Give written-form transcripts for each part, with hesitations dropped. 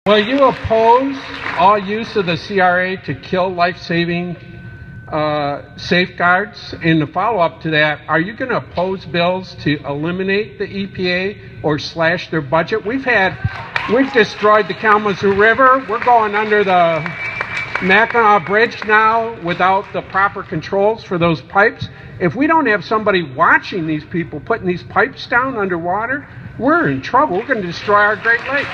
Will you oppose all use of the CRA to kill life-saving safeguards? In the follow-up to that, are you going to oppose bills to eliminate the EPA or slash their budget? We've destroyed the Kalamazoo River. We're going under the Mackinac Bridge now without the proper controls for those pipes. If we don't have somebody watching these people putting these pipes down underwater, we're in trouble. We're going to destroy our Great Lakes.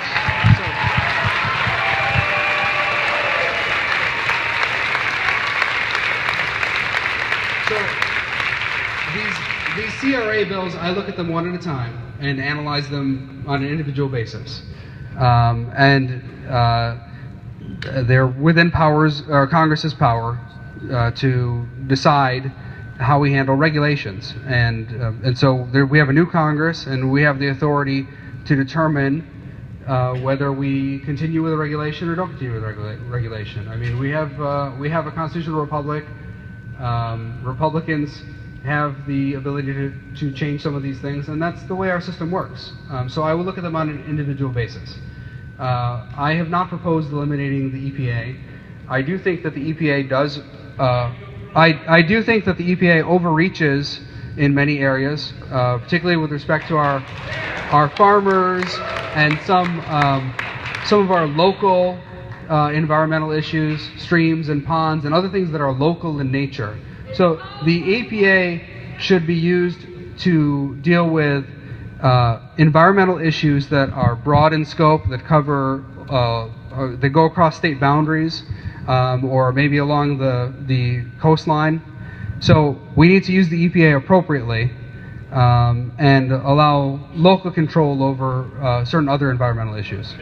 These CRA bills, I look at them one at a time and analyze them on an individual basis. They're within Congress's power to decide how we handle regulations. And so we have a new Congress, and we have the authority to determine whether we continue with a regulation or don't continue with a regulation. I mean, we have a constitutional republic. Republicans have the ability to change some of these things, and that's the way our system works. So I will look at them on an individual basis. I have not proposed eliminating the EPA. I do think that the EPA does. I do think that the EPA overreaches in many areas, particularly with respect to our farmers and some of our local environmental issues, streams and ponds and other things that are local in nature. So the EPA should be used to deal with environmental issues that are broad in scope, that cover, that go across state boundaries, or maybe along the coastline. So we need to use the EPA appropriately and allow local control over certain other environmental issues.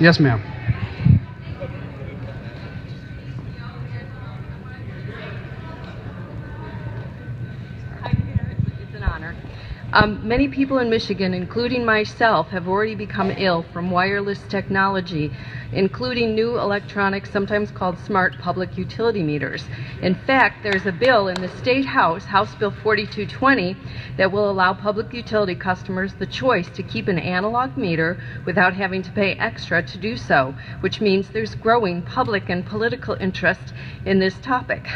Yes, ma'am. It's an honor. Many people in Michigan, including myself, have already become ill from wireless technology, including new electronic, sometimes called smart public utility meters. In fact, there's a bill in the State House, House Bill 4220, that will allow public utility customers the choice to keep an analog meter without having to pay extra to do so, which means there's growing public and political interest in this topic.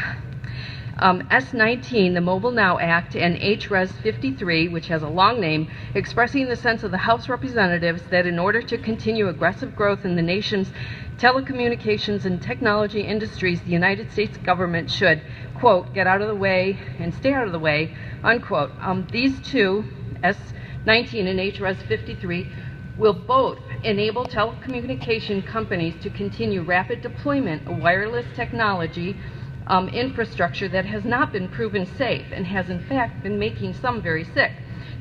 S19, the Mobile Now Act, and HRES 53, which has a long name, expressing the sense of the House Representatives that in order to continue aggressive growth in the nation's telecommunications and technology industries, the United States government should, quote, get out of the way and stay out of the way, unquote. These two, S19 and HRES 53, will both enable telecommunication companies to continue rapid deployment of wireless technology infrastructure that has not been proven safe and has in fact been making some very sick.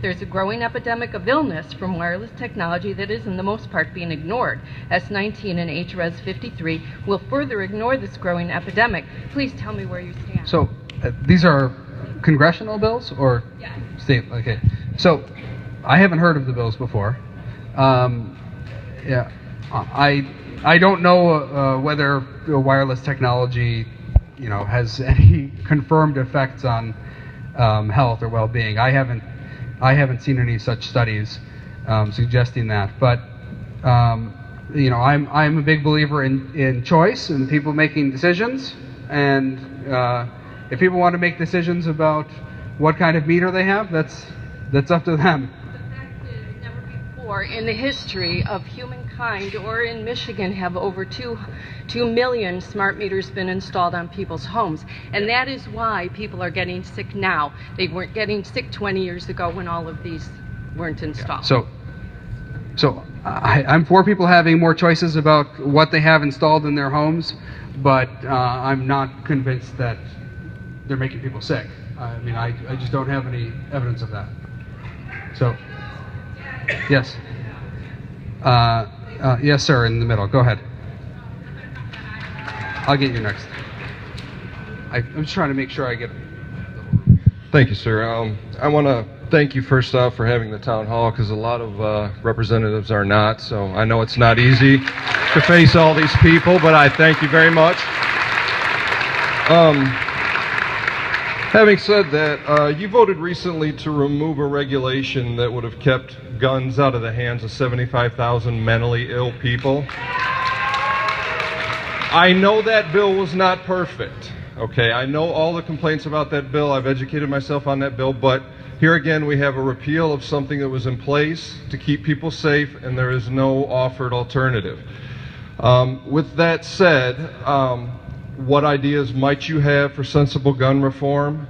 There's a growing epidemic of illness from wireless technology that is in the most part being ignored. S19 and HRES 53 will further ignore this growing epidemic. Please tell me where you stand. So these are congressional bills or state? Okay. So I haven't heard of the bills before. I don't know whether wireless technology has any confirmed effects on health or well-being. I haven't seen any such studies suggesting that. But I'm a big believer in choice and people making decisions. And if people want to make decisions about what kind of meter they have, that's up to them. The fact is, never before in the history of humankind or in Michigan have over 2 million smart meters been installed on people's homes. And that is why people are getting sick now. They weren't getting sick 20 years ago when all of these weren't installed. So I'm for people having more choices about what they have installed in their homes, but I'm not convinced that they're making people sick. I mean, I just don't have any evidence of that. So, yes. Yes, sir, in the middle. Go ahead. I'll get you next. I'm just trying to make sure I get it. Thank you, sir. I want to thank you first off for having the town hall, because a lot of representatives are not, so I know it's not easy to face all these people, but I thank you very much. Having said that, you voted recently to remove a regulation that would have kept guns out of the hands of 75,000 mentally ill people. I know that bill was not perfect, okay? I know all the complaints about that bill. I've educated myself on that bill, but here again we have a repeal of something that was in place to keep people safe, and there is no offered alternative. With that said, what ideas might you have for sensible gun reform?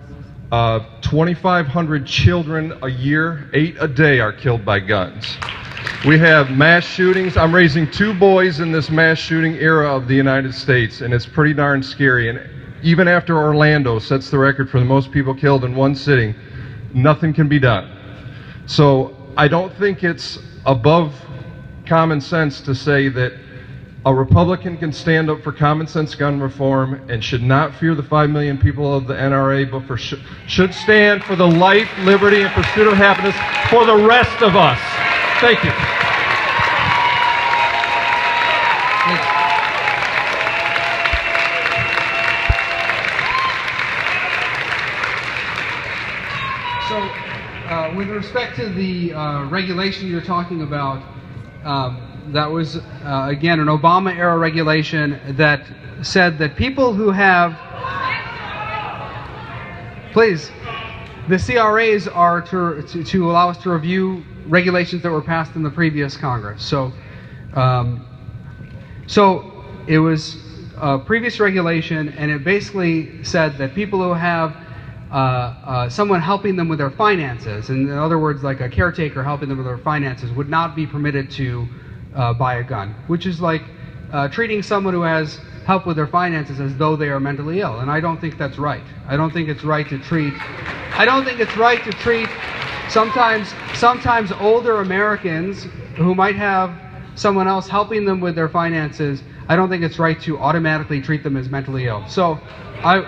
2,500 children a year, 8 a day, are killed by guns. We have mass shootings. I'm raising 2 boys in this mass shooting era of the United States, and it's pretty darn scary. And even after Orlando sets the record for the most people killed in one sitting, nothing can be done. So I don't think it's above common sense to say that a Republican can stand up for common sense gun reform and should not fear the 5 million people of the NRA, but should stand for the life, liberty, and pursuit of happiness for the rest of us. Thank you. So, with respect to the regulation you're talking about, that was, again, an Obama-era regulation that said that people who have... Please. The CRAs are to allow us to review regulations that were passed in the previous Congress. So it was a previous regulation, and it basically said that people who have someone helping them with their finances, in other words, like a caretaker helping them with their finances, would not be permitted to buy a gun, which is like treating someone who has help with their finances as though they are mentally ill, and I don't think that's right. I don't think it's right to treat sometimes older Americans who might have someone else helping them with their finances. I don't think it's right to automatically treat them as mentally ill. So I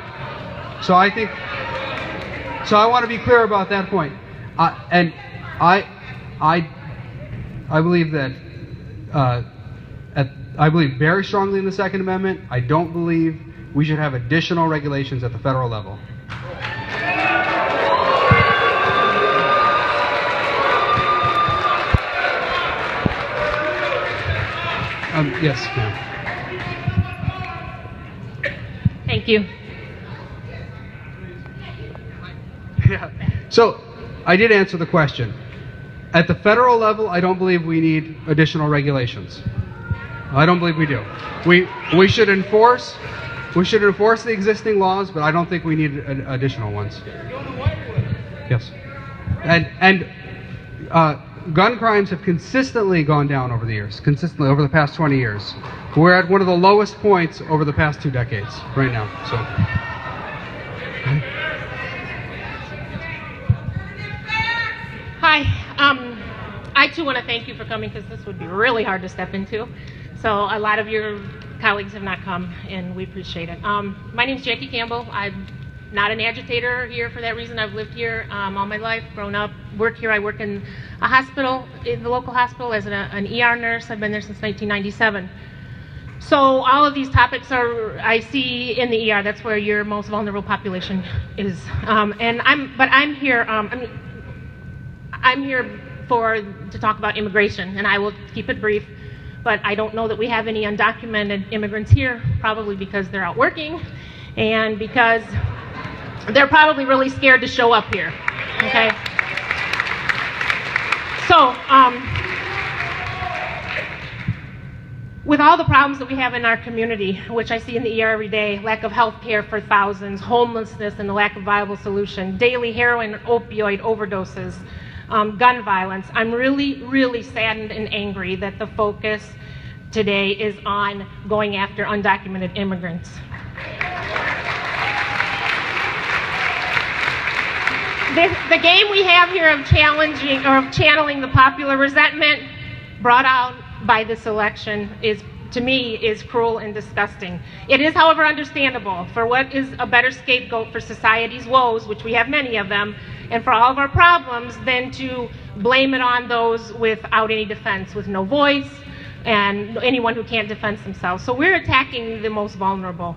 want to be clear about that point. And I believe that I believe very strongly in the Second Amendment. I don't believe we should have additional regulations at the federal level. Yes, ma'am. Thank you. Yeah. So, I did answer the question. At the federal level, I don't believe we need additional regulations. I don't believe we do. We should enforce the existing laws, but I don't think we need additional ones. Yes. And gun crimes have consistently gone down over the years, consistently over the past 20 years. We're at one of the lowest points over the past 2 decades right now. So. Hi. I too want to thank you for coming, because this would be really hard to step into. So a lot of your colleagues have not come, and we appreciate it. My name's Jackie Campbell. I'm not an agitator here for that reason. I've lived here all my life, grown up, work here. I work in a hospital, in the local hospital, as an ER nurse. I've been there since 1997. So all of these topics I see in the ER. That's where your most vulnerable population is. I'm here. I'm here to talk about immigration, and I will keep it brief. But I don't know that we have any undocumented immigrants here, probably because they're out working, and because they're probably really scared to show up here. Okay. So, with all the problems that we have in our community, which I see in the ER every day, lack of health care for thousands, homelessness and the lack of viable solution, daily heroin and opioid overdoses, gun violence, I'm really, really saddened and angry that the focus today is on going after undocumented immigrants. The game we have here of channeling the popular resentment brought out by this election to me is cruel and disgusting. It is, however, understandable for what is a better scapegoat for society's woes, which we have many of them, and for all of our problems, than to blame it on those without any defense, with no voice, and anyone who can't defend themselves. So we're attacking the most vulnerable.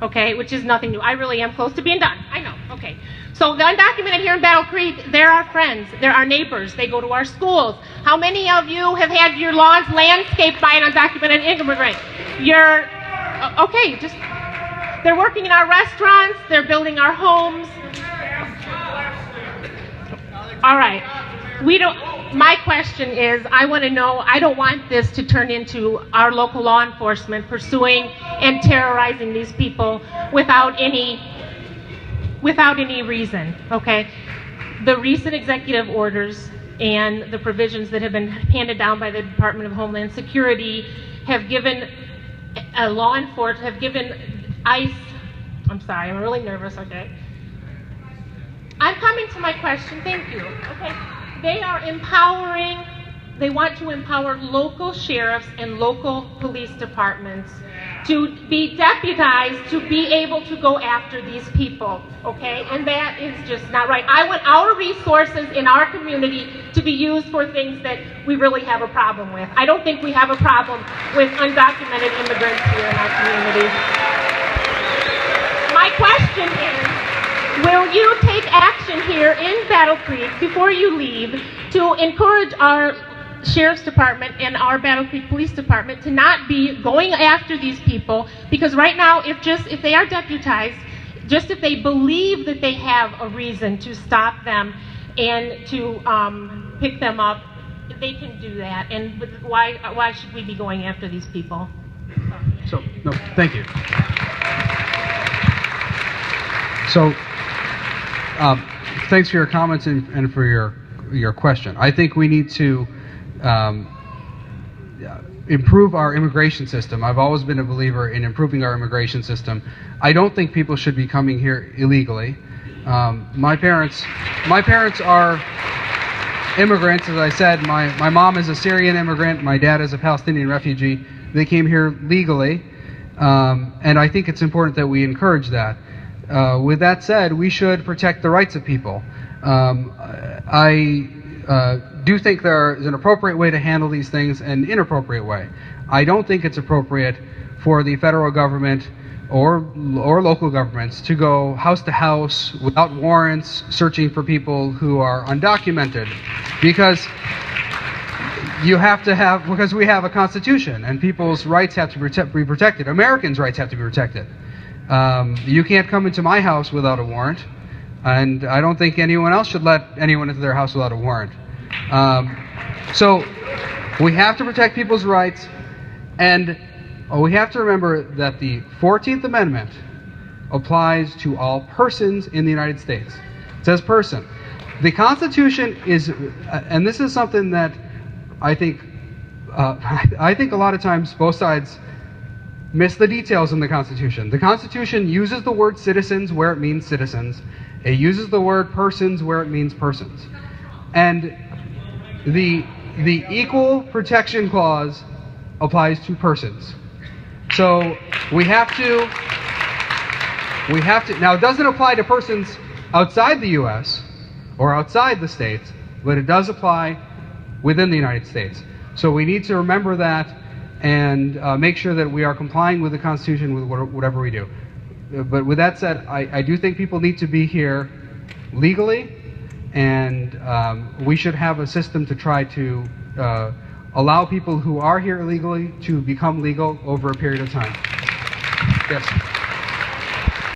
okay, which is nothing new. I really am close to being done. I know, okay. So the undocumented here in Battle Creek, they're our friends, they're our neighbors, they go to our schools. How many of you have had your lawns landscaped by an undocumented immigrant? They're working in our restaurants, they're building our homes. All right, my question is, I want to know, I don't want this to turn into our local law enforcement pursuing and terrorizing these people without any reason, okay? The recent executive orders and the provisions that have been handed down by the Department of Homeland Security have given ICE, I'm sorry, I'm really nervous, okay? I'm coming to my question, thank you, okay? They want to empower local sheriffs and local police departments to be deputized to be able to go after these people, okay? And that is just not right. I want our resources in our community to be used for things that we really have a problem with. I don't think we have a problem with undocumented immigrants here in our community. My question is, will you take action here in Battle Creek before you leave to encourage our Sheriff's Department and our Battle Creek Police Department to not be going after these people? Because right now, if they are deputized, just if they believe that they have a reason to stop them and to pick them up, they can do that. And why should we be going after these people? So, no, thank you. So, thanks for your comments and for your question. I think we need to improve our immigration system. I've always been a believer in improving our immigration system. I don't think people should be coming here illegally. My parents are immigrants, as I said. My mom is a Syrian immigrant. My dad is a Palestinian refugee. They came here legally, and I think it's important that we encourage that. With that said, we should protect the rights of people. I do think there is an appropriate way to handle these things and an inappropriate way. I don't think it's appropriate for the federal government or local governments to go house to house without warrants searching for people who are undocumented, because we have a constitution and people's rights have to be protected. Americans' rights have to be protected. You can't come into my house without a warrant, and I don't think anyone else should let anyone into their house without a warrant. So we have to protect people's rights, and we have to remember that the 14th Amendment applies to all persons in the United States. It says person. The Constitution is, and this is something that I think a lot of times both sides miss the details in the Constitution. The Constitution uses the word citizens where it means citizens. It uses the word persons where it means persons. And the Equal Protection Clause applies to persons. So we have to, now it doesn't apply to persons outside the U.S. or outside the states, but it does apply within the United States. So we need to remember that and make sure that we are complying with the Constitution with whatever we do. But with that said, I do think people need to be here legally, and we should have a system to try to allow people who are here illegally to become legal over a period of time. Yes?